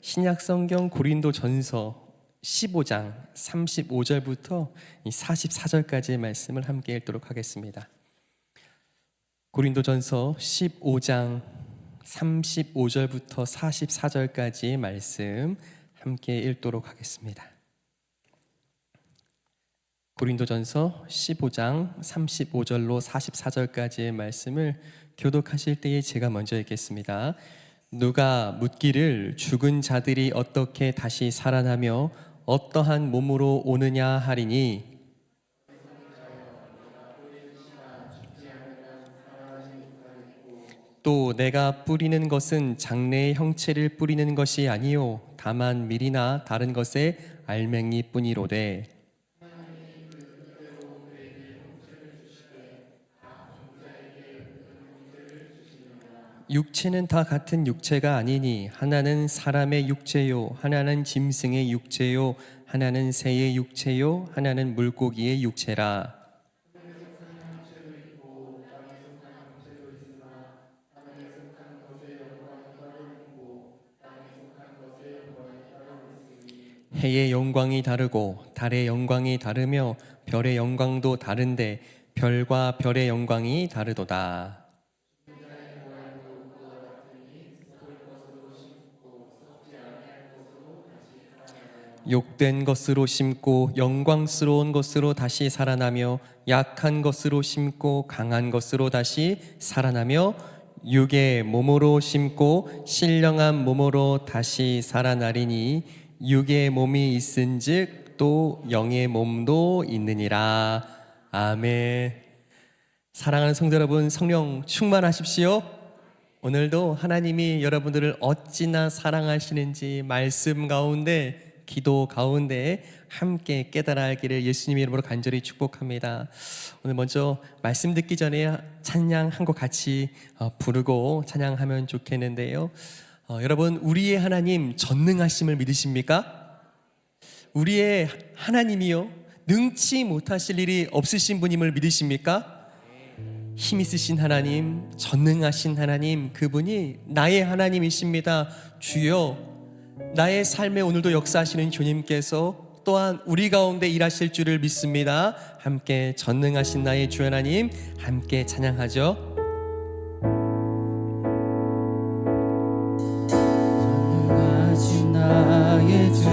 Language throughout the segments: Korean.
신약성경 고린도전서 15장 35절부터 44절까지의 말씀을 함께 읽도록 하겠습니다. 고린도전서 15장 35절부터 44절까지의 말씀 함께 읽도록 하겠습니다. 고린도전서 15장 35절로 44절까지의 말씀을 교독하실 때에 제가 먼저 읽겠습니다. 누가 묻기를 죽은 자들이 어떻게 다시 살아나며 어떠한 몸으로 오느냐 하리니 또 내가 뿌리는 것은 장래의 형체를 뿌리는 것이 아니요 다만 밀이나 다른 것의 알맹이 뿐이로되 육체는 다 같은 육체가 아니니 하나는 사람의 육체요 하나는 짐승의 육체요 하나는 새의 육체요 하나는 물고기의 육체라. 해의 영광이 다르고 달의 영광이 다르며 별의 영광도 다른데 별과 별의 영광이 다르도다. 욕된 것으로 심고 영광스러운 것으로 다시 살아나며 약한 것으로 심고 강한 것으로 다시 살아나며 육의 몸으로 심고 신령한 몸으로 다시 살아나리니 육의 몸이 있은즉 또 영의 몸도 있느니라. 아멘. 사랑하는 성도 여러분, 성령 충만하십시오. 오늘도 하나님이 여러분들을 어찌나 사랑하시는지 말씀 가운데 기도 가운데 함께 깨달아 알기를 예수님의 이름으로 간절히 축복합니다. 오늘 먼저 말씀 듣기 전에 찬양 한 곡 같이 부르고 찬양하면 좋겠는데요. 여러분, 우리의 하나님 전능하심을 믿으십니까? 우리의 하나님이요 능치 못하실 일이 없으신 분임을 믿으십니까? 힘 있으신 하나님, 전능하신 하나님, 그분이 나의 하나님이십니다. 주여, 나의 삶에 오늘도 역사하시는 주님께서 또한 우리 가운데 일하실 줄을 믿습니다. 함께 전능하신 나의 주 하나님 함께 찬양하죠. 전능하신 나의 주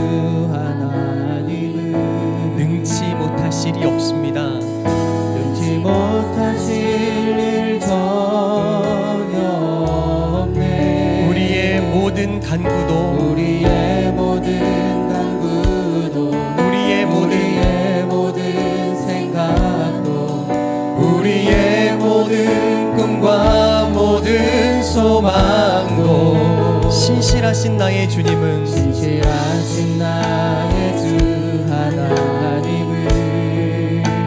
하나님은 능치 못하실 일이 없습니다. 능치 못하실 일 전혀 없네. 우리의 모든 간구도 우리의 모든 간구도 우리의 모든 생각도 우리의 모든 꿈과 모든 소망도 신실하신 나의 주님은 신실하신 나의 주 하나님은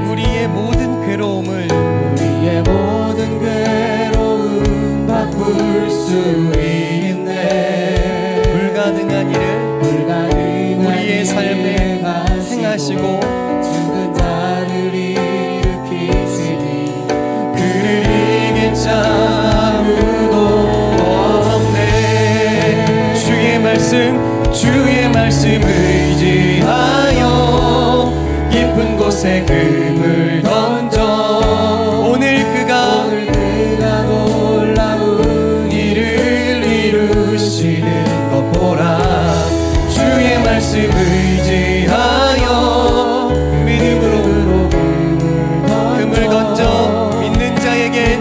우리의 모든 괴로움을 바꿀 수 있네. 불가능한 일을 우리의 삶에 행하시고 죽은 자를 일으키시니 그를 이길 자 아무도 없네. 주의 말씀 의지하여 깊은 곳에 금을 던져 오늘 그가 놀라운 일을 이루시는 것 보라. 주의 말씀 의지하여 믿음으로 금을 던져 믿는 자에게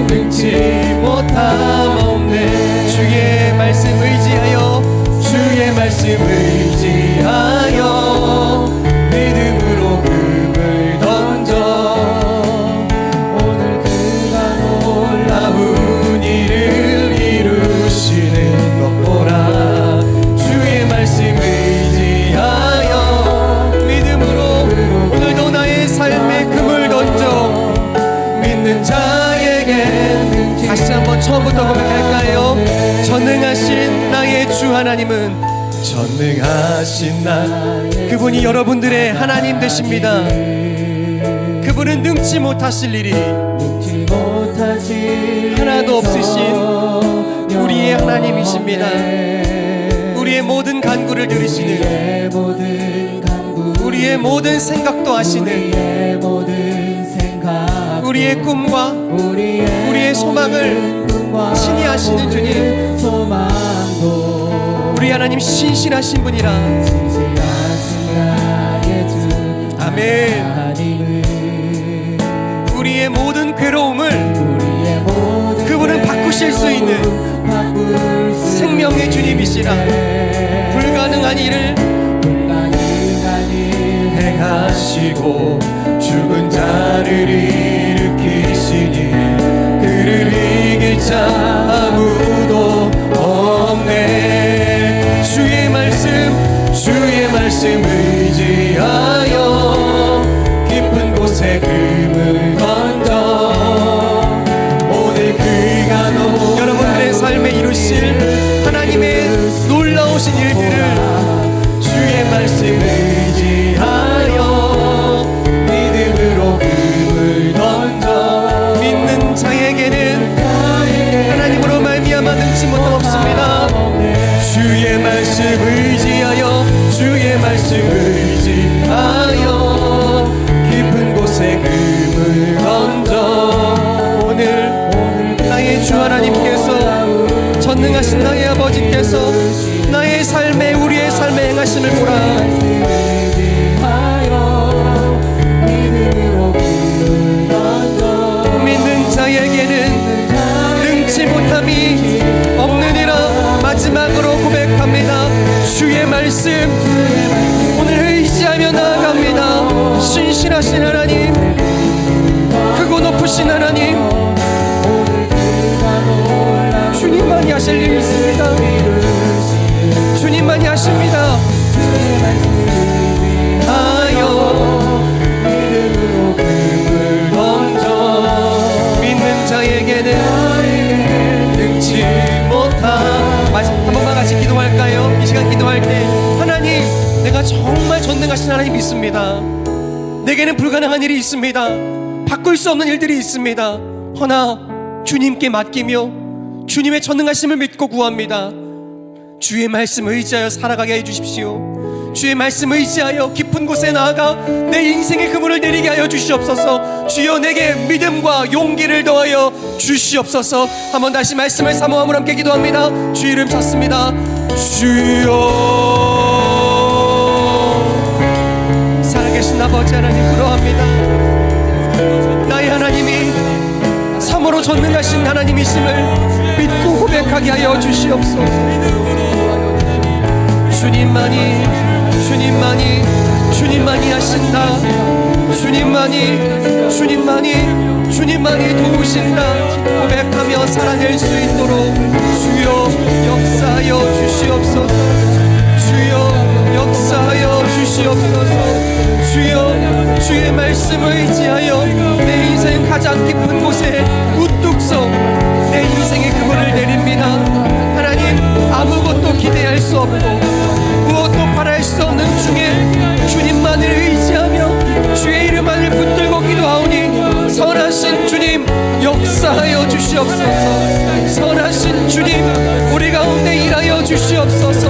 능치 못함 없네. 주의 말씀 의지하여 믿음으로 금을 던져 오늘 그가 놀라운 일을 이루시는 것 보라. 주의 말씀 의지하여 믿음으로 오늘도 나의 삶에 금을 던져 믿는 자에게 다시 한번 처음부터 고백할까요? 전능하신 나의 주 하나님은 전능하신 나, 그분이 여러분들의 하나님 되십니다. 그분은 능치 못하실 일이 하나도 없으신 우리의 하나님이십니다. 우리의 모든 간구를 들으시는, 우리의 모든 간구, 우리의 모든 생각도 아시는, 우리의 모든 생각, 우리의 꿈과 우리의 소망을 친히 아시는 주님, 소망도 우리 하나님 신실하신 분이라. 신실하신 나의 주 아멘. 하나님은 우리의 모든 괴로움을 우리의 모든 그분은 바꾸실 수 있는 바꿀 수 생명의 주님이시라. 불가능한 일을 불가능한 일 행하시고 죽은 자를 일으키시니 그를 이길 자 아무도 없네. 주의 말씀 의지하여 깊은 곳에 금을 던져 오늘 그가 여러분들의 삶에 이루실 하나님의 놀라우신 일들을 주의 말씀 의지하여 믿음으로 금을 던져 믿는 자에게는 하나님으로 말미암아 능치 못함 없습니다. 주의 말씀 의지하여 주의 말씀 의지하여 깊은 곳에 금을 던져 오늘 나의 주 하나님께서 전능하신 나의 아버지께서 나의 삶에 우리의 삶에 행하심을 보라. 믿는 자에게는 능치 못함이 없느니라. 마지막으로 고백합니다. 주의 말씀 오늘 의지하며 나아갑니다. 신실하신 하나님, 크고 높으신 하나님, 주님만이 하실 일이 있습니다. 주님만이 하십니다. 하여 믿음으로 금을 던져 믿는 자에게는 능치 못함. 한 번만 같이 기도할까요? 이 시간 기도할 때 하나님, 내가 정말 전능하신 하나님 믿습니다. 내게는 불가능한 일이 있습니다. 바꿀 수 없는 일들이 있습니다. 허나 주님께 맡기며 주님의 전능하심을 믿고 구합니다. 주의 말씀 의지하여 살아가게 해주십시오. 주의 말씀 의지하여 깊은 곳에 나아가 내 인생의 그물을 내리게 하여 주시옵소서. 주여 내게 믿음과 용기를 더하여 주시옵소서. 한번 다시 말씀을 사모함으로 함께 기도합니다. 주 이름 찾습니다. 주여. 살아계신 아버지 하나님 부러합니다. 나의 하나님이 참으로 전능하신 하나님이심을 믿고 고백하게 하여 주시옵소서. 주님만이 하신다. 주님만이 도우신다. 고백하며 살아낼 수 있도록 주여 역사하여 주시옵소서. 주여 역사하여 주시옵소서. 주여 주의 말씀을 의지하여 내 인생 가장 깊은 곳에 우뚝 서 내 인생의 그물을 내립니다. 하나님, 아무것도 기대할 수 없고 무엇도 바랄 수 없는 중에 주님만을 의지하며 주의 이름만을 붙들고 기도하오니 선하신 주님 역사하여 주시옵소서. 선하신 주님 우리 가운데 일하여 주시옵소서.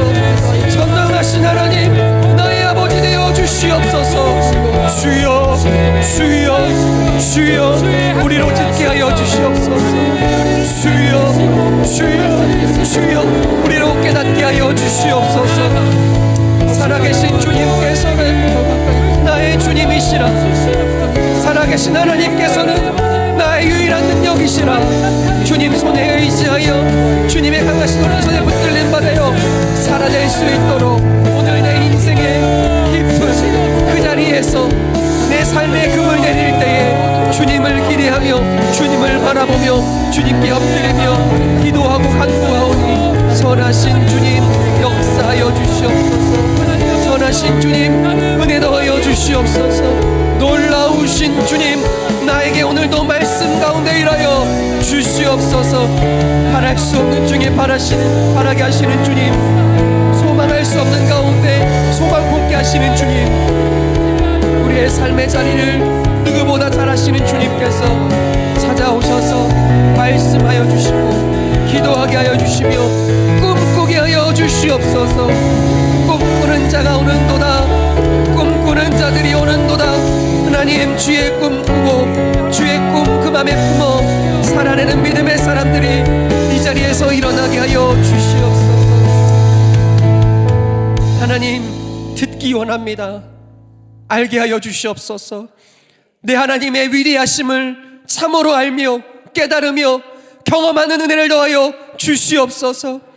전능하신 하나님 나의 아버지 되어 주시옵소서. 주여 우리로 듣게 하여 주시옵소서. 주여 우리로 깨닫게 하여 주시옵소서. 살아계신 주님께서는 나의 주님이시라. 살아계신 하나님께서는 나의 유일한 능력이시라. 주님 손에 의지하여 주님의 강하신 오른손에 붙들린 바 되어 살아낼 수 있도록 오늘 내 인생의 깊은 그 자리에서 내 삶의 금을 내릴 때에 주님을 기대하며 주님을 바라보며 주님께 엎드리며 기도하고 간구하오니 선하신 주님 역사하여 주시옵소서. 선하신 주님 은혜 더하여 주시옵소서. 놀라우신 주님 나에게 오늘도 말씀 가운데 일하여 주시옵소서. 바랄 수 없는 중에 바라게 하시는 주님, 소망할 수 없는 가운데 소망 품게 하시는 주님, 우리의 삶의 자리를 누구보다 잘 아시는 주님께서 찾아오셔서 말씀하여 주시고 기도하게 하여 주시며 꿈꾸게 하여 주시옵소서. 주시옵소서. 꿈꾸는 자가 오는도다. 꿈꾸는 자들이 오는도다. 하나님, 주의 꿈 꾸고 주의 꿈 그 맘에 품어 살아내는 믿음의 사람들이 이 자리에서 일어나게 하여 주시옵소서. 하나님, 듣기 원합니다. 알게 하여 주시옵소서. 내 하나님의 위대하심을 참으로 알며 깨달으며 경험하는 은혜를 더하여 주시옵소서.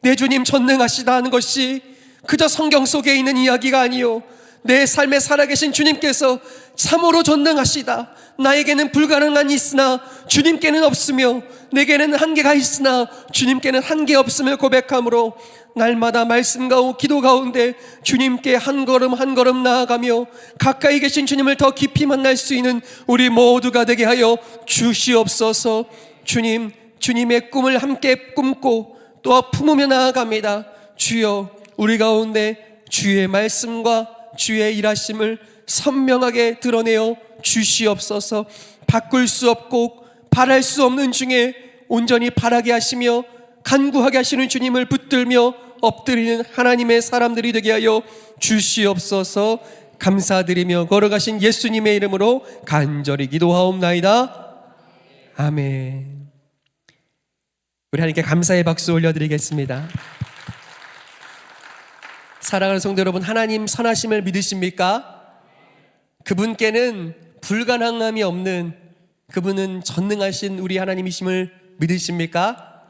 내 주님 전능하시다 하는 것이 그저 성경 속에 있는 이야기가 아니요, 내 삶에 살아계신 주님께서 참으로 전능하시다, 나에게는 불가능한 있으나 주님께는 없으며 내게는 한계가 있으나 주님께는 한계 없음을 고백함으로 날마다 말씀과 기도 가운데 주님께 한 걸음 한 걸음 나아가며 가까이 계신 주님을 더 깊이 만날 수 있는 우리 모두가 되게 하여 주시옵소서. 주님, 주님의 꿈을 함께 꿈고 또 품으며 나아갑니다. 주여, 우리 가운데 주의 말씀과 주의 일하심을 선명하게 드러내어 주시옵소서. 바꿀 수 없고 바랄 수 없는 중에 온전히 바라게 하시며 간구하게 하시는 주님을 붙들며 엎드리는 하나님의 사람들이 되게 하여 주시옵소서. 감사드리며 걸어가신 예수님의 이름으로 간절히 기도하옵나이다. 아멘. 우리 하나님께 감사의 박수 올려드리겠습니다. 사랑하는 성도 여러분, 하나님 선하심을 믿으십니까? 그분께는 불가능함이 없는, 그분은 전능하신 우리 하나님이심을 믿으십니까?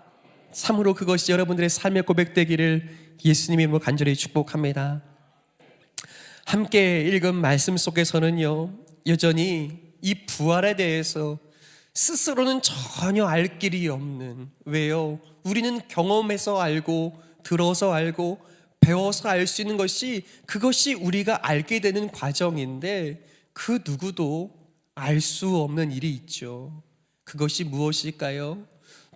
참으로 그것이 여러분들의 삶의 고백되기를 예수님의 이름으로 간절히 축복합니다. 함께 읽은 말씀 속에서는요, 여전히 이 부활에 대해서 스스로는 전혀 알 길이 없는, 왜요? 우리는 경험해서 알고 들어서 알고 배워서 알 수 있는 것이, 그것이 우리가 알게 되는 과정인데 그 누구도 알 수 없는 일이 있죠. 그것이 무엇일까요?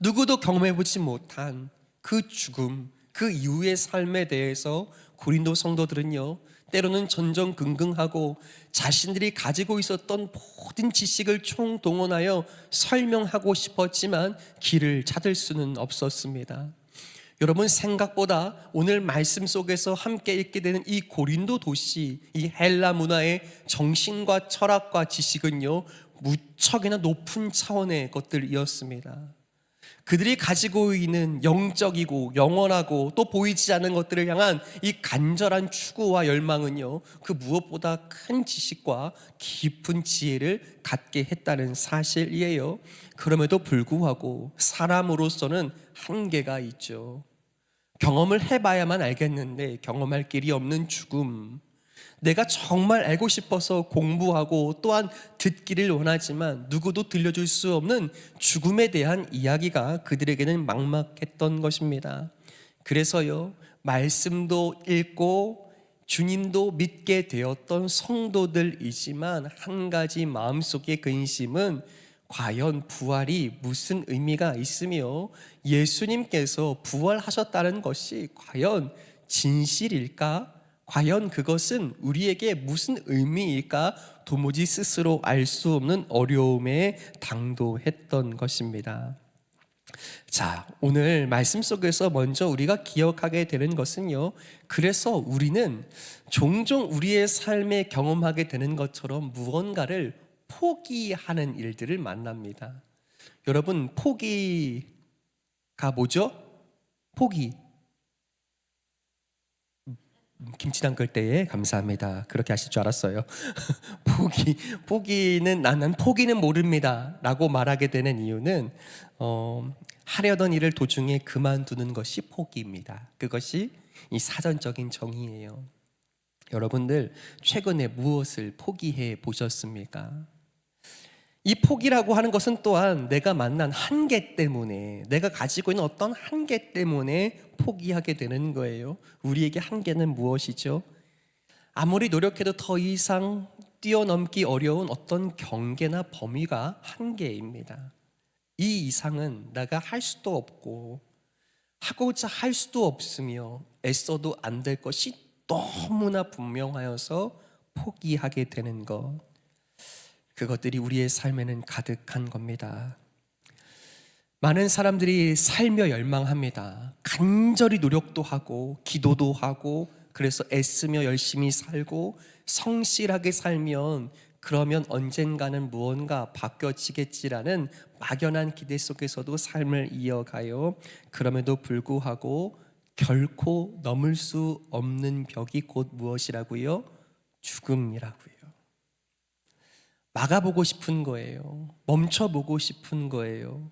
누구도 경험해보지 못한 그 죽음, 그 이후의 삶에 대해서 고린도 성도들은요, 때로는 전전긍긍하고 자신들이 가지고 있었던 모든 지식을 총동원하여 설명하고 싶었지만 길을 찾을 수는 없었습니다. 여러분, 생각보다 오늘 말씀 속에서 함께 읽게 되는 이 고린도 도시, 이 헬라 문화의 정신과 철학과 지식은요, 무척이나 높은 차원의 것들이었습니다. 그들이 가지고 있는 영적이고 영원하고 또 보이지 않는 것들을 향한 이 간절한 추구와 열망은요, 그 무엇보다 큰 지식과 깊은 지혜를 갖게 했다는 사실이에요. 그럼에도 불구하고 사람으로서는 한계가 있죠. 경험을 해봐야만 알겠는데 경험할 길이 없는 죽음, 내가 정말 알고 싶어서 공부하고 또한 듣기를 원하지만 누구도 들려줄 수 없는 죽음에 대한 이야기가 그들에게는 막막했던 것입니다. 그래서요, 말씀도 읽고 주님도 믿게 되었던 성도들이지만 한 가지 마음속의 근심은 과연 부활이 무슨 의미가 있으며 예수님께서 부활하셨다는 것이 과연 진실일까? 과연 그것은 우리에게 무슨 의미일까? 도무지 스스로 알 수 없는 어려움에 당도했던 것입니다. 자, 오늘 말씀 속에서 먼저 우리가 기억하게 되는 것은요, 그래서 우리는 종종 우리의 삶에 경험하게 되는 것처럼 무언가를 포기하는 일들을 만납니다. 여러분, 포기가 뭐죠? 포기. 김치 담글 때에 감사합니다. 그렇게 하실 줄 알았어요. 포기는 나는 포기는 모릅니다 라고 말하게 되는 이유는 하려던 일을 도중에 그만두는 것이 포기입니다. 그것이 이 사전적인 정의예요. 여러분들 최근에 무엇을 포기해 보셨습니까? 이 포기라고 하는 것은 또한 내가 만난 한계 때문에, 내가 가지고 있는 어떤 한계 때문에 포기하게 되는 거예요. 우리에게 한계는 무엇이죠? 아무리 노력해도 더 이상 뛰어넘기 어려운 어떤 경계나 범위가 한계입니다. 이 이상은 내가 할 수도 없고 하고자 할 수도 없으며 애써도 안 될 것이 너무나 분명하여서 포기하게 되는 것, 그것들이 우리의 삶에는 가득한 겁니다. 많은 사람들이 살며 열망합니다. 간절히 노력도 하고 기도도 하고 그래서 애쓰며 열심히 살고 성실하게 살면 그러면 언젠가는 무언가 바뀌어지겠지라는 막연한 기대 속에서도 삶을 이어가요. 그럼에도 불구하고 결코 넘을 수 없는 벽이 곧 무엇이라고요? 죽음이라고요. 막아보고 싶은 거예요. 멈춰보고 싶은 거예요.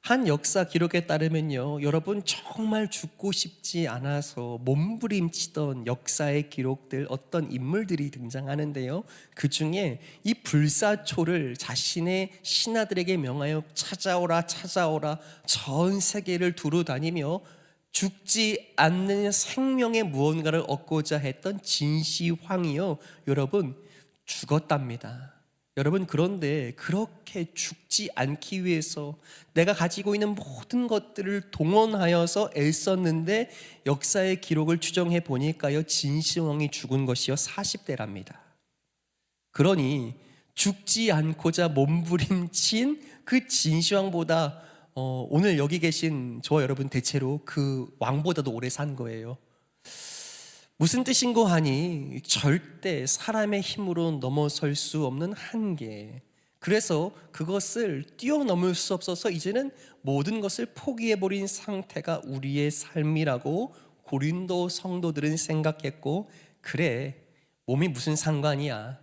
한 역사 기록에 따르면요, 여러분 정말 죽고 싶지 않아서 몸부림치던 역사의 기록들 어떤 인물들이 등장하는데요, 그 중에 이 불사초를 자신의 신하들에게 명하여 찾아오라 찾아오라 전 세계를 두루 다니며 죽지 않는 생명의 무언가를 얻고자 했던 진시황이요, 여러분 죽었답니다. 여러분, 그런데 그렇게 죽지 않기 위해서 내가 가지고 있는 모든 것들을 동원하여서 애썼는데 역사의 기록을 추정해 보니까요, 진시황이 죽은 것이요 40대랍니다. 그러니 죽지 않고자 몸부림친 그 진시황보다 오늘 여기 계신 저와 여러분 대체로 그 왕보다도 오래 산 거예요. 무슨 뜻인고 하니 절대 사람의 힘으로 넘어설 수 없는 한계, 그래서 그것을 뛰어넘을 수 없어서 이제는 모든 것을 포기해버린 상태가 우리의 삶이라고 고린도 성도들은 생각했고, 그래 몸이 무슨 상관이야,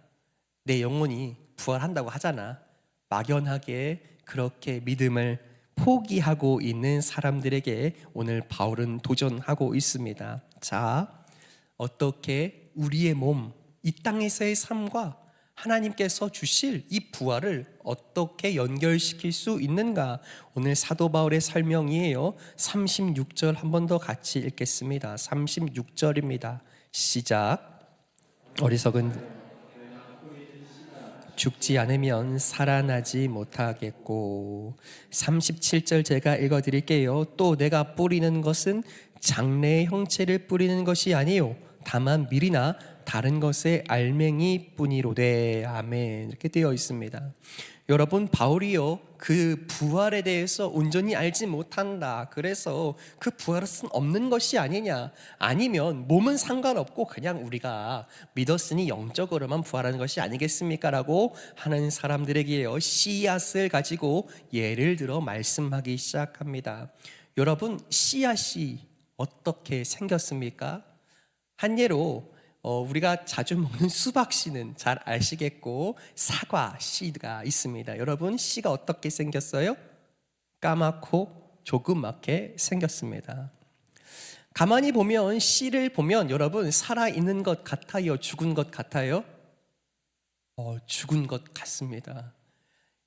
내 영혼이 부활한다고 하잖아, 막연하게 그렇게 믿음을 포기하고 있는 사람들에게 오늘 바울은 도전하고 있습니다. 자, 어떻게 우리의 몸, 이 땅에서의 삶과 하나님께서 주실 이 부활을 어떻게 연결시킬 수 있는가? 오늘 사도 바울의 설명이에요. 36절 한 번 더 같이 읽겠습니다. 36절입니다. 시작. 어리석은 죽지 않으면 살아나지 못하겠고. 37절 제가 읽어드릴게요. 또 내가 뿌리는 것은 장래의 형체를 뿌리는 것이 아니요 다만 밀이나 다른 것의 알맹이 뿐이로되. 아멘. 이렇게 되어 있습니다. 여러분, 바울이요 그 부활에 대해서 온전히 알지 못한다, 그래서 그 부활은 없는 것이 아니냐, 아니면 몸은 상관없고 그냥 우리가 믿었으니 영적으로만 부활하는 것이 아니겠습니까? 라고 하는 사람들에게요 씨앗을 가지고 예를 들어 말씀하기 시작합니다. 여러분, 씨앗이 어떻게 생겼습니까? 한 예로 우리가 자주 먹는 수박 씨는 잘 아시겠고, 사과 씨가 있습니다. 여러분, 씨가 어떻게 생겼어요? 까맣고 조그맣게 생겼습니다. 가만히 보면 씨를 보면 여러분 살아있는 것 같아요, 죽은 것 같아요? 죽은 것 같습니다.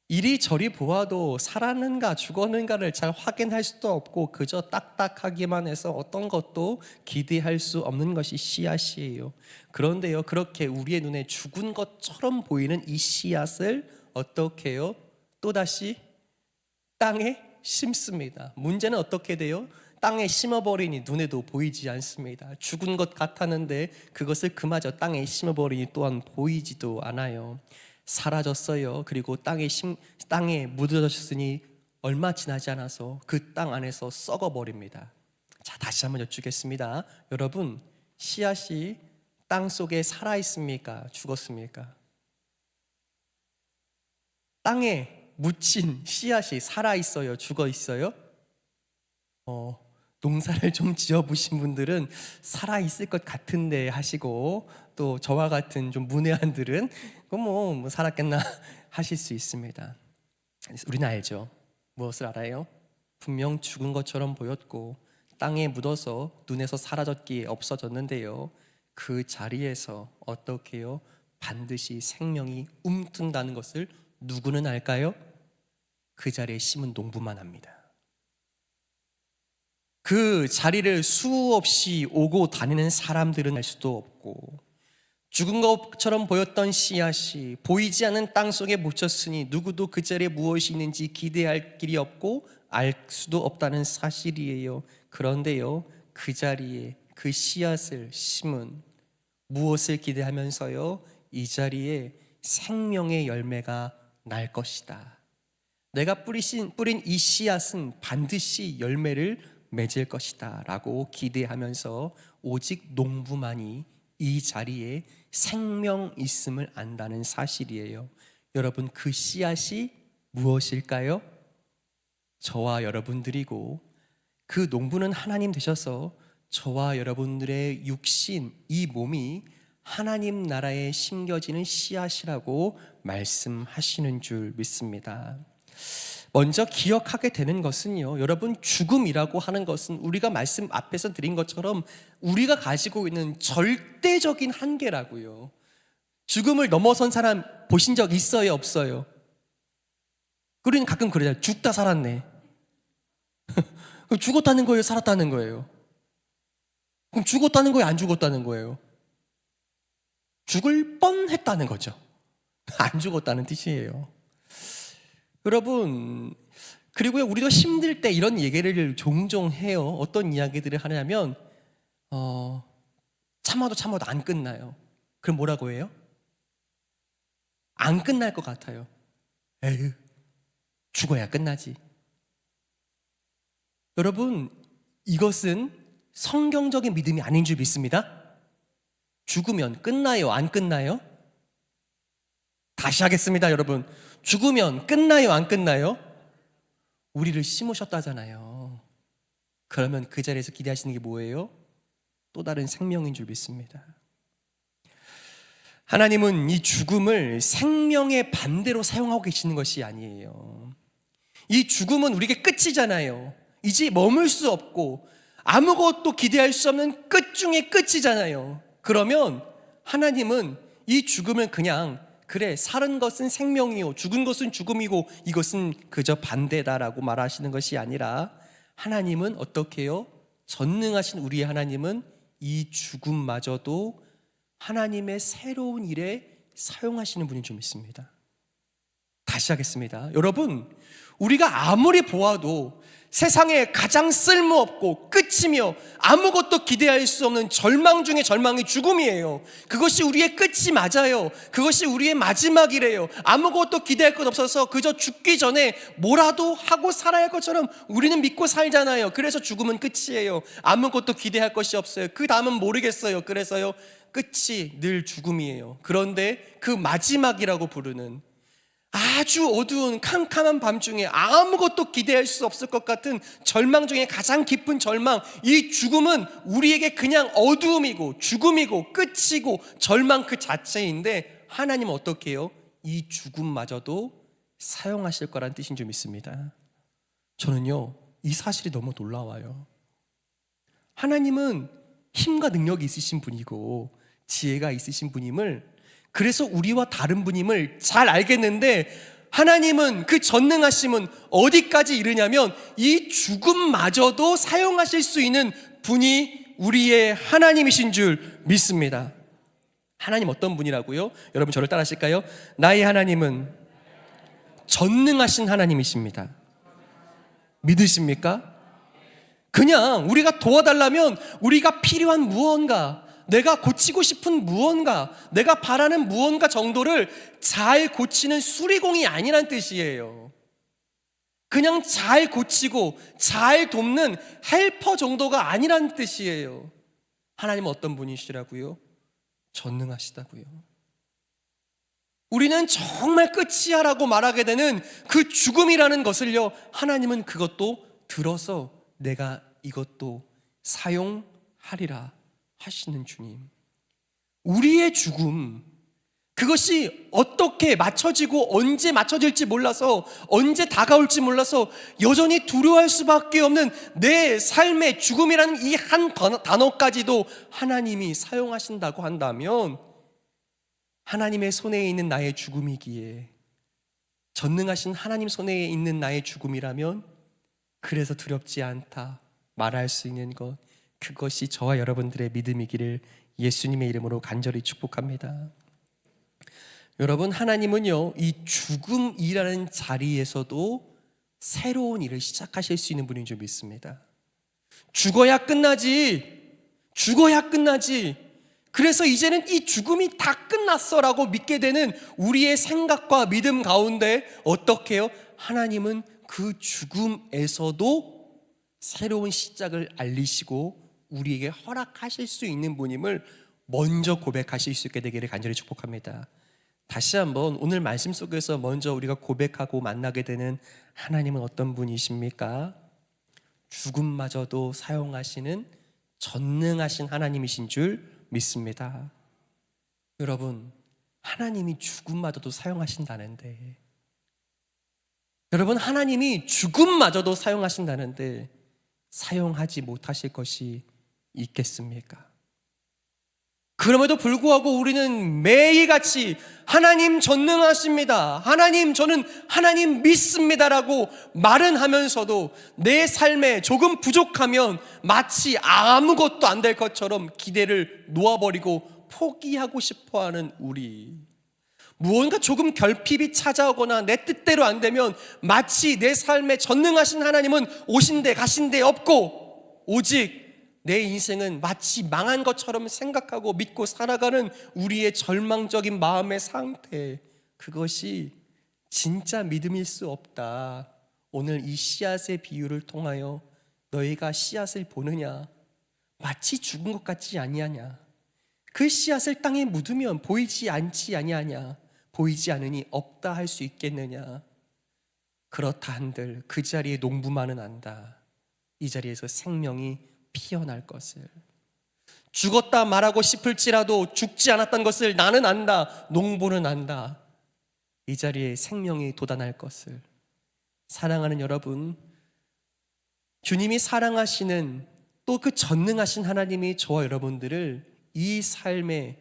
이리저리 보아도 살았는가 죽었는가를 잘 확인할 수도 없고 그저 딱딱하기만 해서 어떤 것도 기대할 수 없는 것이 씨앗이에요. 그런데요, 그렇게 우리의 눈에 죽은 것처럼 보이는 이 씨앗을 어떻게 해요? 또다시 땅에 심습니다. 문제는 어떻게 돼요? 땅에 심어버리니 눈에도 보이지 않습니다. 죽은 것 같았는데 그것을 그마저 땅에 심어버리니 또한 보이지도 않아요. 사라졌어요. 그리고 땅에 묻어졌으니 얼마 지나지 않아서 그 땅 안에서 썩어버립니다. 자, 다시 한번 여쭙겠습니다. 여러분, 씨앗이 땅 속에 살아있습니까? 죽었습니까? 땅에 묻힌 씨앗이 살아있어요? 죽어있어요? 농사를 좀 지어보신 분들은 살아있을 것 같은데 하시고, 또 저와 같은 좀 문외한들은 뭐 살았겠나 하실 수 있습니다. 우리는 알죠. 무엇을 알아요? 분명 죽은 것처럼 보였고 땅에 묻어서 눈에서 사라졌기에 없어졌는데요, 그 자리에서 어떻게 해요? 반드시 생명이 움튼다는 것을 누구는 알까요? 그 자리에 심은 농부만 합니다. 그 자리를 수없이 오고 다니는 사람들은 알 수도 없고, 죽은 것처럼 보였던 씨앗이 보이지 않는 땅 속에 묻혔으니 누구도 그 자리에 무엇이 있는지 기대할 길이 없고 알 수도 없다는 사실이에요. 그런데요, 그 자리에 그 씨앗을 심은, 무엇을 기대하면서요? 이 자리에 생명의 열매가 날 것이다, 내가 뿌린 이 씨앗은 반드시 열매를 맺을 것이다 라고 기대하면서 오직 농부만이 이 자리에 생명 있음을 안다는 사실이에요. 여러분, 그 씨앗이 무엇일까요? 저와 여러분들이고, 그 농부는 하나님 되셔서 저와 여러분들의 육신, 이 몸이 하나님 나라에 심겨지는 씨앗이라고 말씀하시는 줄 믿습니다. 먼저 기억하게 되는 것은요, 여러분, 죽음이라고 하는 것은 우리가 말씀 앞에서 드린 것처럼 우리가 가지고 있는 절대적인 한계라고요. 죽음을 넘어선 사람 보신 적 있어요, 없어요? 우리는 가끔 그러잖아요. 죽다 살았네. 그럼 죽었다는 거예요, 살았다는 거예요? 그럼 죽었다는 거예요, 안 죽었다는 거예요? 죽을 뻔했다는 거죠. 안 죽었다는 뜻이에요. 여러분, 그리고요, 우리도 힘들 때 이런 얘기를 종종 해요. 어떤 이야기들을 하냐면 참아도 안 끝나요. 그럼 뭐라고 해요? 안 끝날 것 같아요. 에휴, 죽어야 끝나지. 여러분, 이것은 성경적인 믿음이 아닌 줄 믿습니다. 죽으면 끝나요, 안 끝나요? 다시 하겠습니다, 여러분. 죽으면 끝나요, 안 끝나요? 우리를 심으셨다잖아요. 그러면 그 자리에서 기대하시는 게 뭐예요? 또 다른 생명인 줄 믿습니다. 하나님은 이 죽음을 생명의 반대로 사용하고 계시는 것이 아니에요. 이 죽음은 우리에게 끝이잖아요. 이제 머물 수 없고 아무것도 기대할 수 없는 끝 중의 끝이잖아요. 그러면 하나님은 이 죽음을 그냥, 그래, 사는 것은 생명이요, 죽은 것은 죽음이고 이것은 그저 반대다라고 말하시는 것이 아니라, 하나님은 어떻게 해요? 전능하신 우리의 하나님은 이 죽음마저도 하나님의 새로운 일에 사용하시는 분인 줄 믿습니다. 다시 하겠습니다. 여러분, 우리가 아무리 보아도 세상에 가장 쓸모없고 끝이며 아무것도 기대할 수 없는 절망 중에 절망이 죽음이에요. 그것이 우리의 끝이 맞아요. 그것이 우리의 마지막이래요. 아무것도 기대할 것 없어서 그저 죽기 전에 뭐라도 하고 살아야 할 것처럼 우리는 믿고 살잖아요. 그래서 죽음은 끝이에요. 아무것도 기대할 것이 없어요. 그 다음은 모르겠어요. 그래서요, 끝이 늘 죽음이에요. 그런데 그 마지막이라고 부르는 아주 어두운 캄캄한 밤중에 아무것도 기대할 수 없을 것 같은 절망 중에 가장 깊은 절망, 이 죽음은 우리에게 그냥 어두움이고 죽음이고 끝이고 절망 그 자체인데, 하나님은 어떻게 해요? 이 죽음마저도 사용하실 거란 뜻인 줄 믿습니다. 저는요, 이 사실이 너무 놀라워요. 하나님은 힘과 능력이 있으신 분이고 지혜가 있으신 분임을, 그래서 우리와 다른 분임을 잘 알겠는데, 하나님은 그 전능하심은 어디까지 이르냐면 이 죽음마저도 사용하실 수 있는 분이 우리의 하나님이신 줄 믿습니다. 하나님 어떤 분이라고요? 여러분, 저를 따라 하실까요? 나의 하나님은 전능하신 하나님이십니다. 믿으십니까? 그냥 우리가 도와달라면 우리가 필요한 무언가, 내가 고치고 싶은 무언가, 내가 바라는 무언가 정도를 잘 고치는 수리공이 아니란 뜻이에요. 그냥 잘 고치고 잘 돕는 헬퍼 정도가 아니란 뜻이에요. 하나님은 어떤 분이시라고요? 전능하시다고요. 우리는 정말 끝이야 라고 말하게 되는 그 죽음이라는 것을요, 하나님은 그것도 들어서 내가 이것도 사용하리라 하시는 주님. 우리의 죽음, 그것이 어떻게 맞춰지고 언제 맞춰질지 몰라서, 언제 다가올지 몰라서 여전히 두려워할 수밖에 없는 내 삶의 죽음이라는 이 한 단어까지도 하나님이 사용하신다고 한다면, 하나님의 손에 있는 나의 죽음이기에, 전능하신 하나님 손에 있는 나의 죽음이라면 그래서 두렵지 않다 말할 수 있는 것, 그것이 저와 여러분들의 믿음이기를 예수님의 이름으로 간절히 축복합니다. 여러분, 하나님은요, 이 죽음이라는 자리에서도 새로운 일을 시작하실 수 있는 분인 줄 믿습니다. 죽어야 끝나지, 죽어야 끝나지, 그래서 이제는 이 죽음이 다 끝났어 라고 믿게 되는 우리의 생각과 믿음 가운데 어떻게 해요? 하나님은 그 죽음에서도 새로운 시작을 알리시고 우리에게 허락하실 수 있는 분임을 먼저 고백하실 수 있게 되기를 간절히 축복합니다. 다시 한번 오늘 말씀 속에서 먼저 우리가 고백하고 만나게 되는 하나님은 어떤 분이십니까? 죽음마저도 사용하시는 전능하신 하나님이신 줄 믿습니다. 여러분, 하나님이 죽음마저도 사용하신다는데, 여러분, 하나님이 죽음마저도 사용하신다는데 사용하지 못하실 것이 있겠습니까? 그럼에도 불구하고 우리는 매일같이 하나님 전능하십니다, 하나님 저는 하나님 믿습니다라고 말은 하면서도 내 삶에 조금 부족하면 마치 아무것도 안 될 것처럼 기대를 놓아버리고 포기하고 싶어하는 우리, 무언가 조금 결핍이 찾아오거나 내 뜻대로 안 되면 마치 내 삶에 전능하신 하나님은 오신데 가신데 없고 오직 내 인생은 마치 망한 것처럼 생각하고 믿고 살아가는 우리의 절망적인 마음의 상태, 그것이 진짜 믿음일 수 없다. 오늘 이 씨앗의 비유를 통하여 너희가 씨앗을 보느냐? 마치 죽은 것 같지 아니하냐? 그 씨앗을 땅에 묻으면 보이지 않지 아니하냐? 보이지 않으니 없다 할 수 있겠느냐? 그렇다 한들 그 자리에 농부만은 안다. 이 자리에서 생명이 피어날 것을. 죽었다 말하고 싶을지라도 죽지 않았던 것을 나는 안다, 농부는 안다. 이 자리에 생명이 돋아날 것을. 사랑하는 여러분, 주님이 사랑하시는 또 그 전능하신 하나님이 저와 여러분들을 이 삶의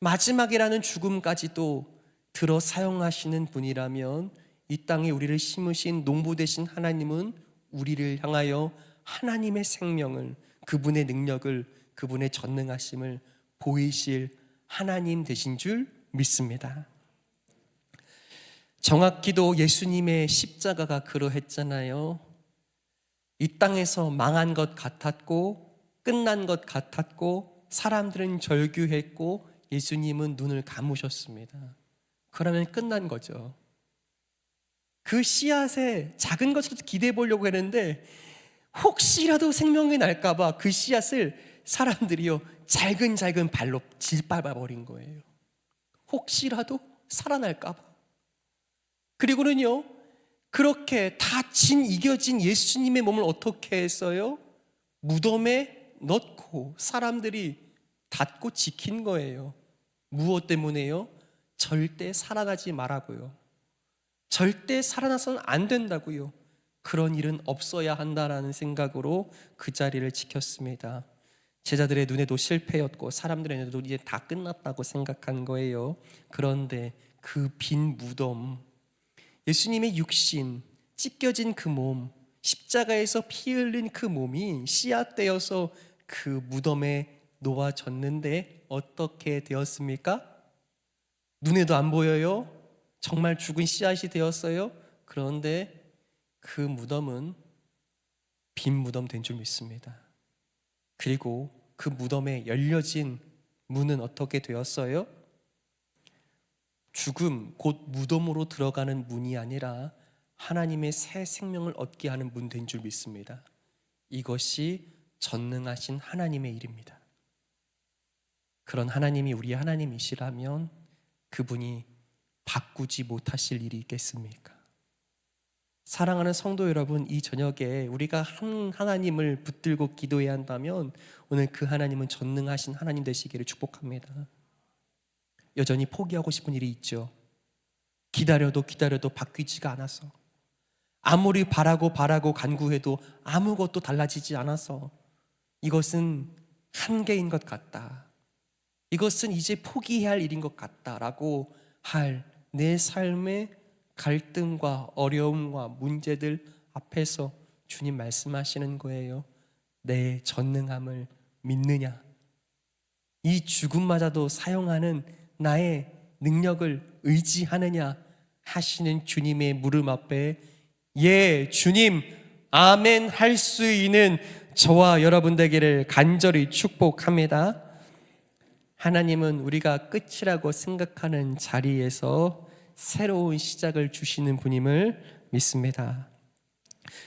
마지막이라는 죽음까지도 들어 사용하시는 분이라면 이 땅에 우리를 심으신 농부 되신 하나님은 우리를 향하여 하나님의 생명을, 그분의 능력을, 그분의 전능하심을 보이실 하나님 되신 줄 믿습니다. 정확히도 예수님의 십자가가 그러했잖아요. 이 땅에서 망한 것 같았고 끝난 것 같았고 사람들은 절규했고 예수님은 눈을 감으셨습니다. 그러면 끝난 거죠. 그 씨앗에 작은 것으로 기대해 보려고 했는데 혹시라도 생명이 날까봐 그 씨앗을 사람들이요 잘근잘근 발로 짓밟아버린 거예요. 혹시라도 살아날까봐. 그리고는요 그렇게 다 이겨진 예수님의 몸을 어떻게 했어요? 무덤에 넣고 사람들이 닫고 지킨 거예요. 무엇 때문에요? 절대 살아나지 말라고요. 절대 살아나서는 안 된다고요. 그런 일은 없어야 한다라는 생각으로 그 자리를 지켰습니다. 제자들의 눈에도 실패였고 사람들의 눈에도 이제 다 끝났다고 생각한 거예요. 그런데 그 빈 무덤, 예수님의 육신, 찢겨진 그 몸, 십자가에서 피 흘린 그 몸이 씨앗되어서 그 무덤에 놓아졌는데 어떻게 되었습니까? 눈에도 안 보여요? 정말 죽은 씨앗이 되었어요? 그런데 그 무덤은 빈 무덤 된 줄 믿습니다. 그리고 그 무덤에 열려진 문은 어떻게 되었어요? 죽음, 곧 무덤으로 들어가는 문이 아니라 하나님의 새 생명을 얻게 하는 문 된 줄 믿습니다. 이것이 전능하신 하나님의 일입니다. 그런 하나님이 우리 하나님이시라면 그분이 바꾸지 못하실 일이 있겠습니까? 사랑하는 성도 여러분, 이 저녁에 우리가 한 하나님을 붙들고 기도해야 한다면 오늘 그 하나님은 전능하신 하나님 되시기를 축복합니다. 여전히 포기하고 싶은 일이 있죠. 기다려도 바뀌지가 않아서, 아무리 바라고 간구해도 아무것도 달라지지 않아서 이것은 한계인 것 같다, 이것은 이제 포기해야 할 일인 것 같다라고 할 내 삶의 갈등과 어려움과 문제들 앞에서 주님 말씀하시는 거예요. 내 전능함을 믿느냐? 이 죽음마저도 사용하는 나의 능력을 의지하느냐 하시는 주님의 물음 앞에 예 주님 아멘 할 수 있는 저와 여러분 되기를 간절히 축복합니다. 하나님은 우리가 끝이라고 생각하는 자리에서 새로운 시작을 주시는 분임을 믿습니다.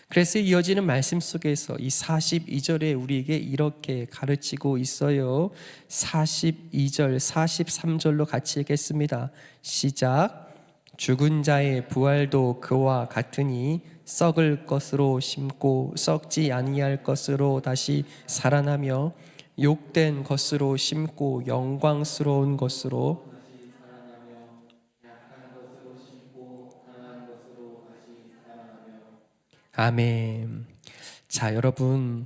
그래서 이어지는 말씀 속에서 이 42절에 우리에게 이렇게 가르치고 있어요. 42절, 43절로 같이 읽겠습니다. 시작. 죽은 자의 부활도 그와 같으니 썩을 것으로 심고 썩지 아니할 것으로 다시 살아나며 욕된 것으로 심고 영광스러운 것으로 아멘. 자, 여러분,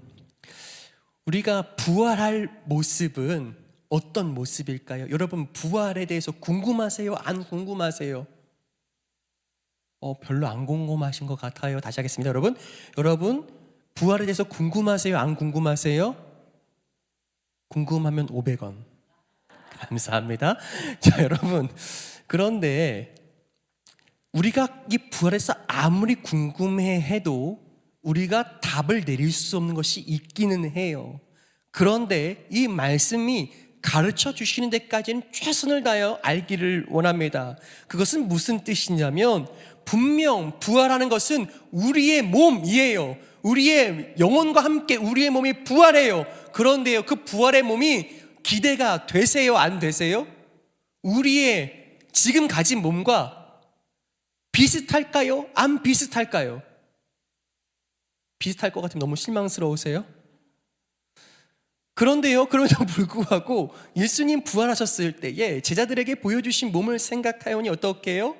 우리가 부활할 모습은 어떤 모습일까요? 여러분, 부활에 대해서 궁금하세요? 안 궁금하세요? 별로 안 궁금하신 것 같아요. 다시 하겠습니다. 여러분, 부활에 대해서 궁금하세요? 안 궁금하세요? 궁금하면 500원. 감사합니다. 자, 여러분, 그런데 우리가 이 부활에서 아무리 궁금해해도 우리가 답을 내릴 수 없는 것이 있기는 해요. 그런데 이 말씀이 가르쳐 주시는 데까지는 최선을 다하여 알기를 원합니다. 그것은 무슨 뜻이냐면 분명 부활하는 것은 우리의 몸이에요. 우리의 영혼과 함께 우리의 몸이 부활해요. 그런데요, 그 부활의 몸이 기대가 되세요? 안 되세요? 우리의 지금 가진 몸과 비슷할까요? 안 비슷할까요? 비슷할 것 같으면 너무 실망스러우세요? 그런데요, 그럼에도 불구하고 예수님 부활하셨을 때에 제자들에게 보여주신 몸을 생각하오니 어떻게 해요?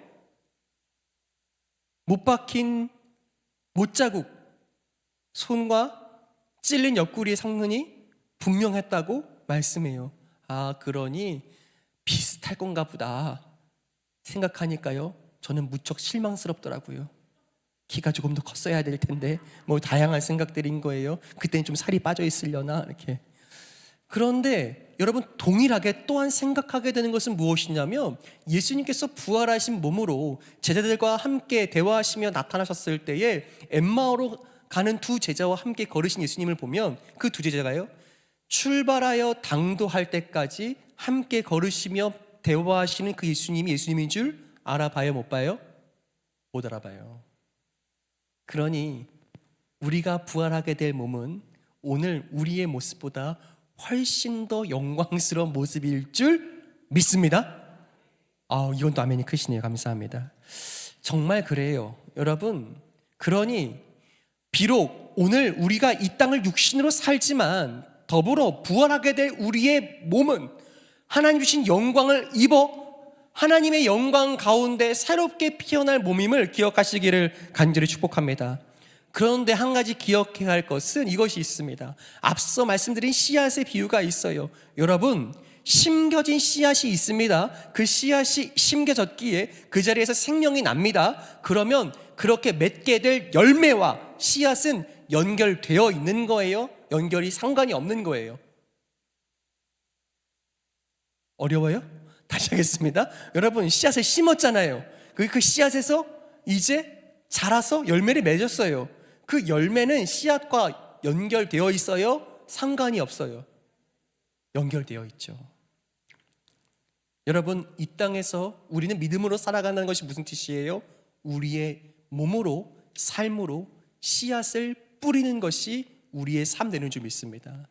못 박힌 못자국, 손과 찔린 옆구리의 상흔이 분명했다고 말씀해요. 아, 그러니 비슷할 건가 보다 생각하니까요, 저는 무척 실망스럽더라고요. 키가 조금 더 컸어야 될 텐데 뭐 다양한 생각들인 거예요. 그때는 좀 살이 빠져 있으려나 이렇게. 그런데 여러분, 동일하게 또한 생각하게 되는 것은 무엇이냐면 예수님께서 부활하신 몸으로 제자들과 함께 대화하시며 나타나셨을 때에 엠마오로 가는 두 제자와 함께 걸으신 예수님을 보면 그 두 제자가요, 출발하여 당도할 때까지 함께 걸으시며 대화하시는 그 예수님이 예수님인 줄 알아봐요, 못 봐요? 못 알아봐요. 그러니 우리가 부활하게 될 몸은 오늘 우리의 모습보다 훨씬 더 영광스러운 모습일 줄 믿습니다. 이건 또 아멘이 크시네요. 감사합니다. 정말 그래요, 여러분. 그러니 비록 오늘 우리가 이 땅을 육신으로 살지만 더불어 부활하게 될 우리의 몸은 하나님 주신 영광을 입어 하나님의 영광 가운데 새롭게 피어날 몸임을 기억하시기를 간절히 축복합니다. 그런데 한 가지 기억해야 할 것은 이것이 있습니다. 앞서 말씀드린 씨앗의 비유가 있어요. 여러분, 심겨진 씨앗이 있습니다. 그 씨앗이 심겨졌기에 그 자리에서 생명이 납니다. 그러면 그렇게 맺게 될 열매와 씨앗은 연결되어 있는 거예요? 연결이 상관이 없는 거예요? 어려워요? 다시 하겠습니다. 여러분, 씨앗을 심었잖아요. 그 씨앗에서 이제 자라서 열매를 맺었어요. 그 열매는 씨앗과 연결되어 있어요? 상관이 없어요? 연결되어 있죠. 여러분, 이 땅에서 우리는 믿음으로 살아간다는 것이 무슨 뜻이에요? 우리의 몸으로, 삶으로 씨앗을 뿌리는 것이 우리의 삶 되는 줄 믿습니다.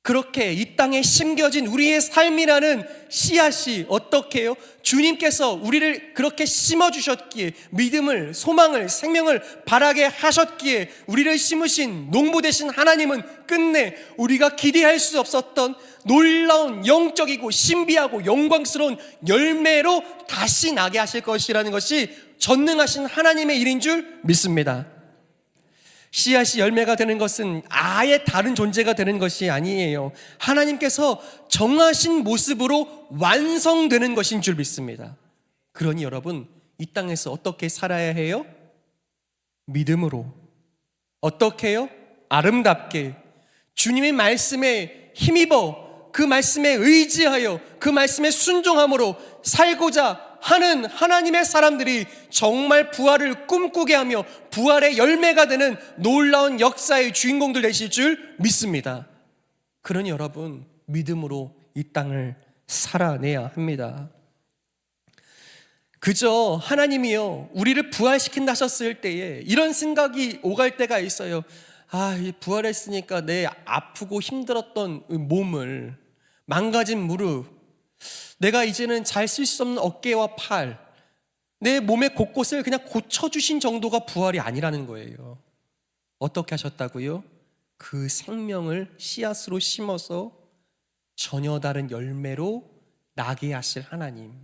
그렇게 이 땅에 심겨진 우리의 삶이라는 씨앗이 어떻게 해요? 주님께서 우리를 그렇게 심어주셨기에, 믿음을, 소망을, 생명을 바라게 하셨기에 우리를 심으신 농부 되신 하나님은 끝내 우리가 기대할 수 없었던 놀라운 영적이고 신비하고 영광스러운 열매로 다시 나게 하실 것이라는 것이 전능하신 하나님의 일인 줄 믿습니다. 씨앗이 열매가 되는 것은 아예 다른 존재가 되는 것이 아니에요. 하나님께서 정하신 모습으로 완성되는 것인 줄 믿습니다. 그러니 여러분, 이 땅에서 어떻게 살아야 해요? 믿음으로. 어떻게 해요? 아름답게 주님의 말씀에 힘입어 그 말씀에 의지하여 그 말씀에 순종함으로 살고자 하는 하나님의 사람들이 정말 부활을 꿈꾸게 하며 부활의 열매가 되는 놀라운 역사의 주인공들 되실 줄 믿습니다. 그러니 여러분, 믿음으로 이 땅을 살아내야 합니다. 그저 하나님이요 우리를 부활시킨다 하셨을 때에 이런 생각이 오갈 때가 있어요. 이 부활했으니까 내 아프고 힘들었던 몸을, 망가진 무릎, 내가 이제는 잘 쓸 수 없는 어깨와 팔, 내 몸의 곳곳을 그냥 고쳐주신 정도가 부활이 아니라는 거예요. 어떻게 하셨다고요? 그 생명을 씨앗으로 심어서 전혀 다른 열매로 나게 하실 하나님.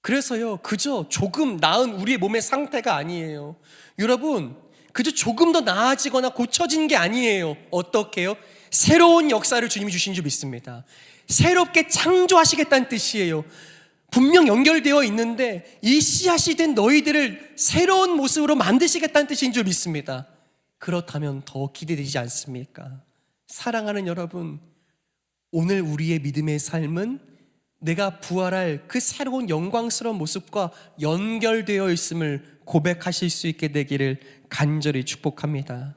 그래서요, 그저 조금 나은 우리의 몸의 상태가 아니에요. 여러분, 그저 조금 더 나아지거나 고쳐진 게 아니에요. 어떻게 해요? 새로운 역사를 주님이 주신 줄 믿습니다. 새롭게 창조하시겠다는 뜻이에요. 분명 연결되어 있는데 이 씨앗이 된 너희들을 새로운 모습으로 만드시겠다는 뜻인 줄 믿습니다. 그렇다면 더 기대되지 않습니까? 사랑하는 여러분, 오늘 우리의 믿음의 삶은 내가 부활할 그 새로운 영광스러운 모습과 연결되어 있음을 고백하실 수 있게 되기를 간절히 축복합니다.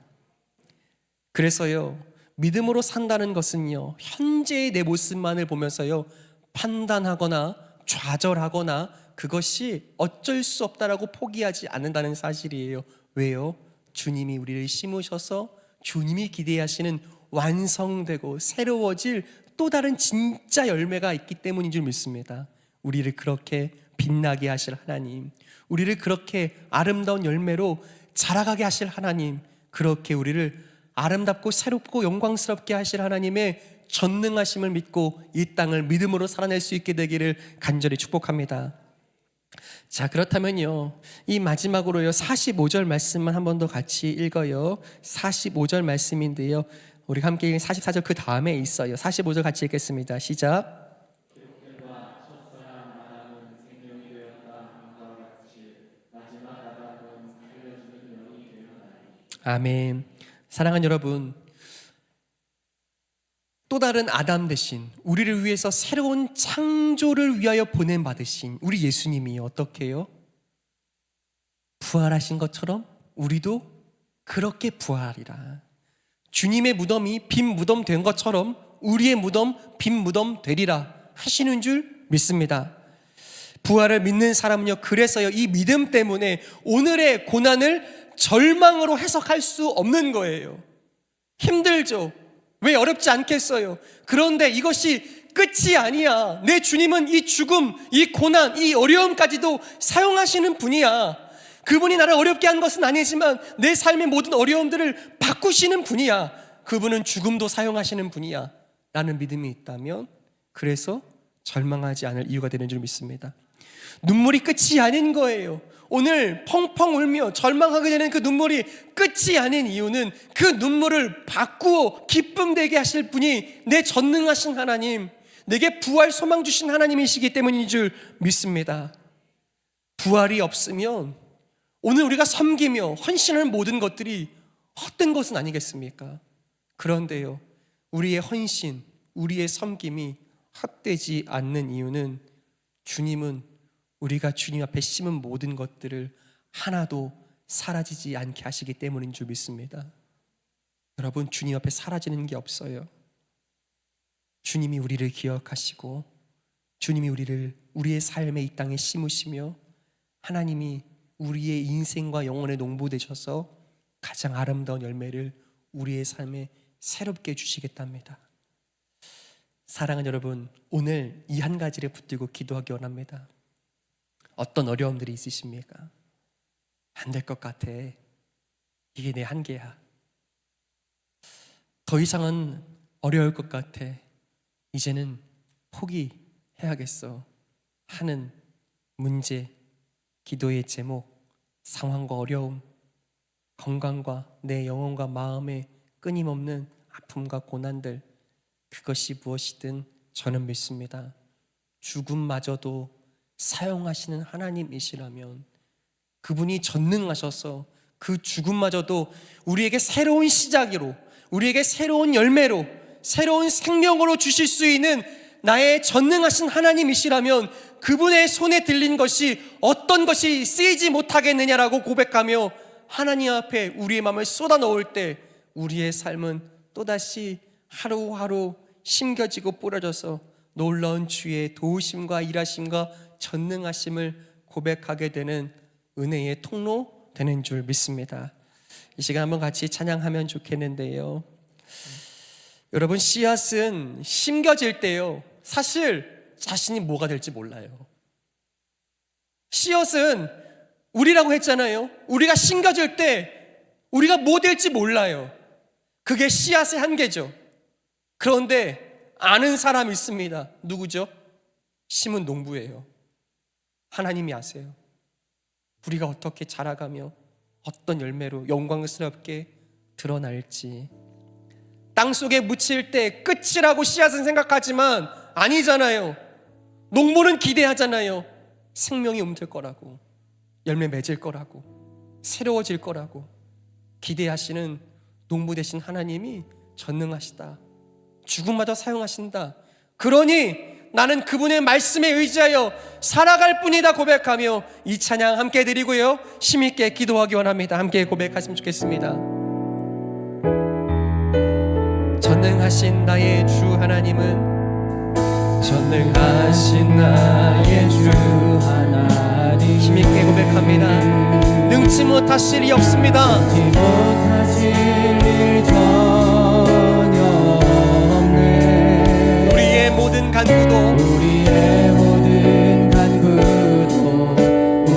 그래서요, 믿음으로 산다는 것은요, 현재의 내 모습만을 보면서요, 판단하거나 좌절하거나 그것이 어쩔 수 없다라고 포기하지 않는다는 사실이에요. 왜요? 주님이 우리를 심으셔서 주님이 기대하시는 완성되고 새로워질 또 다른 진짜 열매가 있기 때문인 줄 믿습니다. 우리를 그렇게 빛나게 하실 하나님, 우리를 그렇게 아름다운 열매로 자라가게 하실 하나님, 그렇게 우리를 아름답고 새롭고 영광스럽게 하실 하나님의 전능하심을 믿고 이 땅을 믿음으로 살아낼 수 있게 되기를 간절히 축복합니다. 자, 그렇다면요, 이 마지막으로요 45절 말씀만 한 번 더 같이 읽어요. 45절 말씀인데요, 우리 함께 읽은 44절 그 다음에 있어요. 45절 같이 읽겠습니다. 시작. 아멘. 사랑하는 여러분, 또 다른 아담 대신 우리를 위해서 새로운 창조를 위하여 보냄받으신 우리 예수님이 어떻게 해요? 부활하신 것처럼 우리도 그렇게 부활하리라. 주님의 무덤이 빈 무덤 된 것처럼 우리의 무덤 빈 무덤 되리라 하시는 줄 믿습니다. 부활을 믿는 사람은요, 그래서요, 이 믿음 때문에 오늘의 고난을 절망으로 해석할 수 없는 거예요. 힘들죠. 왜 어렵지 않겠어요? 그런데 이것이 끝이 아니야. 내 주님은 이 죽음, 이 고난, 이 어려움까지도 사용하시는 분이야. 그분이 나를 어렵게 한 것은 아니지만 내 삶의 모든 어려움들을 바꾸시는 분이야. 그분은 죽음도 사용하시는 분이야 라는 믿음이 있다면, 그래서 절망하지 않을 이유가 되는 줄 믿습니다. 눈물이 끝이 아닌 거예요. 오늘 펑펑 울며 절망하게 되는 그 눈물이 끝이 아닌 이유는 그 눈물을 바꾸어 기쁨 되게 하실 분이 내 전능하신 하나님, 내게 부활 소망 주신 하나님이시기 때문인 줄 믿습니다. 부활이 없으면 오늘 우리가 섬기며 헌신하는 모든 것들이 헛된 것은 아니겠습니까? 그런데요, 우리의 헌신, 우리의 섬김이 헛되지 않는 이유는 주님은 우리가 주님 앞에 심은 모든 것들을 하나도 사라지지 않게 하시기 때문인 줄 믿습니다. 여러분, 주님 앞에 사라지는 게 없어요. 주님이 우리를 기억하시고 주님이 우리의 삶의 이 땅에 심으시며 하나님이 우리의 인생과 영혼에 농부되셔서 가장 아름다운 열매를 우리의 삶에 새롭게 주시겠답니다. 사랑하는 여러분, 오늘 이 한 가지를 붙들고 기도하기 원합니다. 어떤 어려움들이 있으십니까? 안 될 것 같아. 이게 내 한계야. 더 이상은 어려울 것 같아. 이제는 포기해야겠어 하는 문제, 기도의 제목, 상황과 어려움, 건강과 내 영혼과 마음의 끊임없는 아픔과 고난들, 그것이 무엇이든 저는 믿습니다. 죽음마저도 사용하시는 하나님이시라면 그분이 전능하셔서 그 죽음마저도 우리에게 새로운 시작으로, 우리에게 새로운 열매로, 새로운 생명으로 주실 수 있는 나의 전능하신 하나님이시라면 그분의 손에 들린 것이 어떤 것이 쓰이지 못하겠느냐라고 고백하며 하나님 앞에 우리의 마음을 쏟아 넣을 때 우리의 삶은 또다시 하루하루 심겨지고 뿌려져서 놀라운 주의 도우심과 일하심과 전능하심을 고백하게 되는 은혜의 통로 되는 줄 믿습니다. 이 시간 한번 같이 찬양하면 좋겠는데요. 여러분, 씨앗은 심겨질 때요, 사실 자신이 뭐가 될지 몰라요. 씨앗은 우리라고 했잖아요. 우리가 심겨질 때 우리가 뭐 될지 몰라요. 그게 씨앗의 한계죠. 그런데 아는 사람이 있습니다. 누구죠? 심은 농부예요. 하나님이 아세요. 우리가 어떻게 자라가며 어떤 열매로 영광스럽게 드러날지. 땅속에 묻힐 때 끝이라고 씨앗은 생각하지만 아니잖아요. 농부는 기대하잖아요. 생명이 움틀 거라고, 열매 맺을 거라고, 새로워질 거라고 기대하시는 농부 되신 하나님이 전능하시다, 죽음마저 사용하신다. 그러니 나는 그분의 말씀에 의지하여 살아갈 뿐이다 고백하며 이 찬양 함께 드리고요, 힘있게 기도하기 원합니다. 함께 고백하시면 좋겠습니다. 전능하신 나의 주 하나님은, 전능하신 나의 주 하나님, 힘있게 고백합니다. 능치 못하실 이 없습니다. 능치 못하실 일 전혀 없네. 우리의 모든 간구도, 우리의 모든 간구도,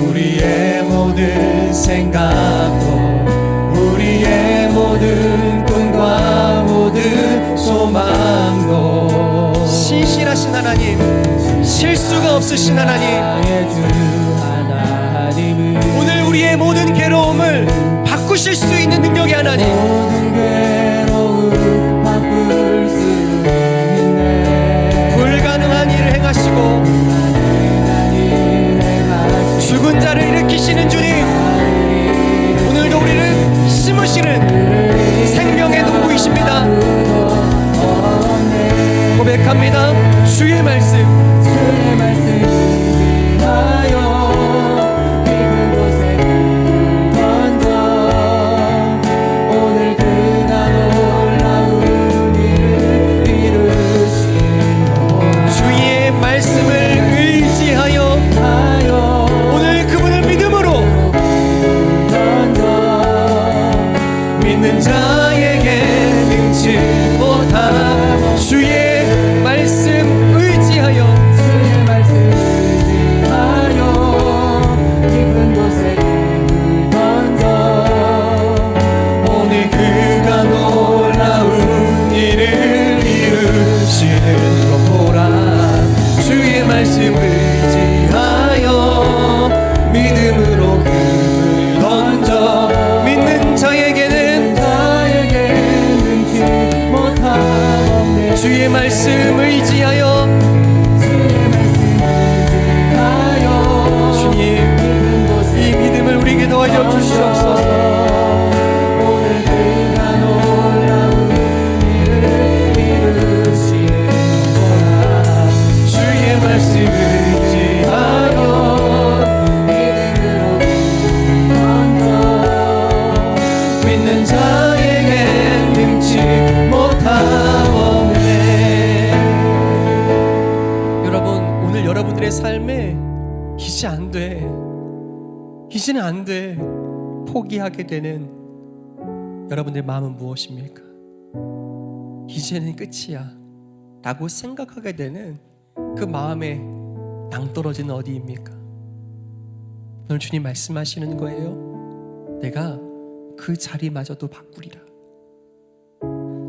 우리의 모든 생각도, 우리의 모든 꿈과 모든 소망도, 신실하신 하나님, 실수가 없으신 하나님, 나의 주 하나님은 오늘 우리의 모든 괴로움을 바꾸실 수 있는 능력의 하나님, 모든 괴로움 바꿀 수 있네. 불가능한 일을 행하시고 죽은 자를 일으키시는 주님, 오늘도 우리를 심으시는 생명의 농부이십니다. 고백합니다. 주의 말씀, 주의 말씀 하여 깊은 곳에 던져 오늘 그가 놀라운 일을 이루시노라. 주의 말씀을 의지하여 오늘 그분을 믿음으로 던져 믿는 자에게 능치 못한 주의 말씀 의지하여, 주의 말씀 의지하여 깊은 곳에 던져 오늘 그가 놀라운 일을 이루시는 것 보라. 주의 말씀 의지하여 믿음으로 그를 던져 믿는 자에게는 능치 못하옵네. 주의 말씀 의지하여, 주의 말씀 의지하여 주님 깊은 곳에 이 믿음을 우리에게 더하여 주시옵소서. 오늘 그가 놀라운 일을 이루시노라. 주의 말씀 의지하여 믿음으로 던져 믿는 자에게 능치 못하옵네. 여러분, 오늘 여러분들의 삶에 이제 안 돼, 이제는 안 돼 포기하게 되는 여러분들의 마음은 무엇입니까? 이제는 끝이야 라고 생각하게 되는 그 마음의 낭떠러지는 어디입니까? 오늘 주님 말씀하시는 거예요. 내가 그 자리마저도 바꾸리라.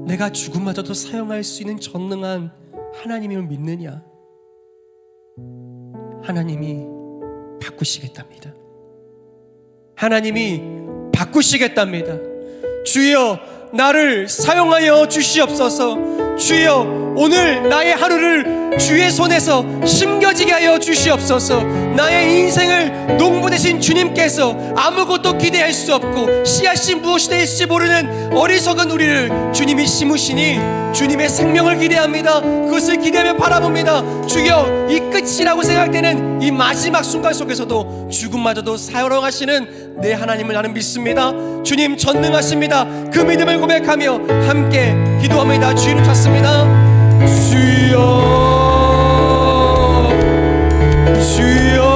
내가 죽음마저도 사용할 수 있는 전능한 하나님을 믿느냐? 하나님이 바꾸시겠답니다. 하나님이 바꾸시겠답니다. 주여, 나를 사용하여 주시옵소서. 주여, 오늘 나의 하루를 주의 손에서 심겨지게 하여 주시옵소서. 나의 인생을 농부 되신 주님께서 아무것도 기대할 수 없고 씨앗이 무엇이 될지 모르는 어리석은 우리를 주님이 심으시니 주님의 생명을 기대합니다. 그것을 기대하며 바라봅니다. 주여, 이 끝이라고 생각되는 이 마지막 순간 속에서도 죽음마저도 사용하시는 내 하나님을 나는 믿습니다. 주님 전능하십니다. 그 믿음을 고백하며 함께 기도합니다. 주님 찾습니다. 주여, 주여